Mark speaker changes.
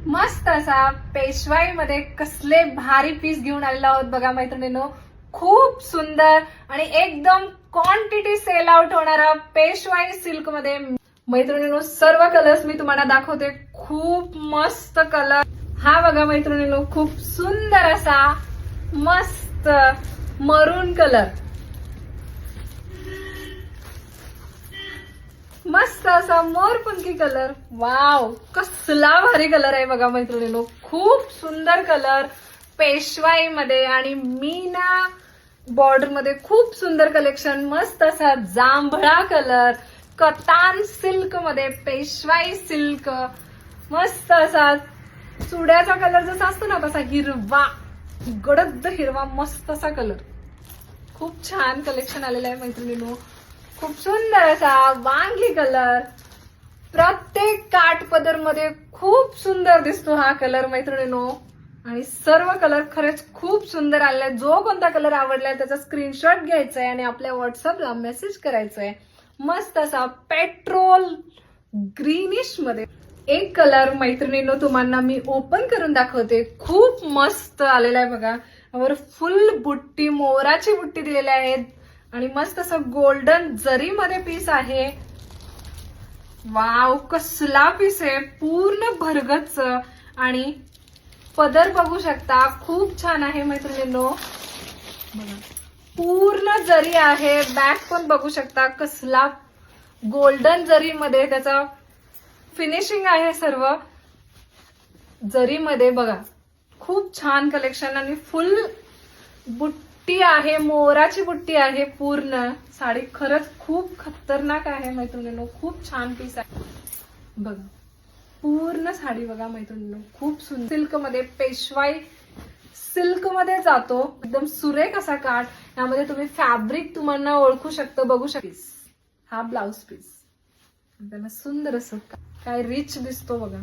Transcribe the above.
Speaker 1: मस्त असा पेशवाई मध्ये कसले भारी पीस घेऊन आलेलो आहोत बघा मैत्रिणींनो. खूप सुंदर आणि एकदम क्वांटिटी सेल आउट होणारा पेशवाई सिल्क मध्ये मैत्रिणींनो सर्व कलर्स मी तुम्हाला दाखवते. खूप मस्त कलर. हा बघा मैत्रिणींनो खूप सुंदर असा मस्त मरून कलर. मस्त असा मोरपंखी कलर. वाव कसला भारी कलर आहे बघा मैत्रिणींनो. खूप सुंदर कलर पेशवाई मध्ये आणि मीना बॉर्डर मध्ये खूप सुंदर कलेक्शन. मस्त असा जांभळा कलर कतान सिल्क मध्ये पेशवाई सिल्क. मस्त असा चुड्याचा कलर जसा असतो ना तसा हिरवा गडद हिरवा मस्त असा कलर. खूप छान कलेक्शन आलेलं आहे मैत्रिणींनो. खूप सुंदर असा वांगी कलर. प्रत्येक काठपदर मध्ये खूप सुंदर दिसतो हा कलर मैत्रिणींनो. आणि सर्व कलर खरंच खूप सुंदर आलेला आहे. जो कोणता कलर आवडलाय त्याचा स्क्रीनशॉट घ्यायचा आहे आणि आपल्या व्हॉट्सअपला मेसेज करायचा आहे. मस्त असा पेट्रोल ग्रीनिश मध्ये एक कलर मैत्रिणींनो तुम्हाला मी ओपन करून दाखवते. खूप मस्त आलेला आहे बघा. वर फुल बुट्टी मोराची बुट्टी दिलेली आहेत आणि मस्त असं गोल्डन जरी मध्ये पीस आहे. वाव कसला पीस आहे. पूर्ण भरगच्च आणि पदर बघू शकता खूप छान आहे मैत्रिणींनो. पूर्ण जरी आहे. बॅक पण बघू शकता कसला गोल्डन जरी मध्ये त्याचा फिनिशिंग आहे. सर्व जरी मध्ये बघा खूप छान कलेक्शन आणि फुल बुट्टी आहे. मोराची बुट्टी आहे. पूर्ण साडी खरंच खूप खतरनाक आहे मैत्रिणींनो. खूप छान पीस आहे बघा. पूर्ण साडी बघा मैत्रिणींनो खूप सुंदर सिल्क मध्ये पेशवाई सिल्क मध्ये जातो. एकदम सुरेख असा काठ. यामध्ये तुम्ही फॅब्रिक तुम्हाला ओळखू शकता बघू शकता. हा ब्लाउज पीस त्यांना सुंदर असं काय रिच दिसतो बघा.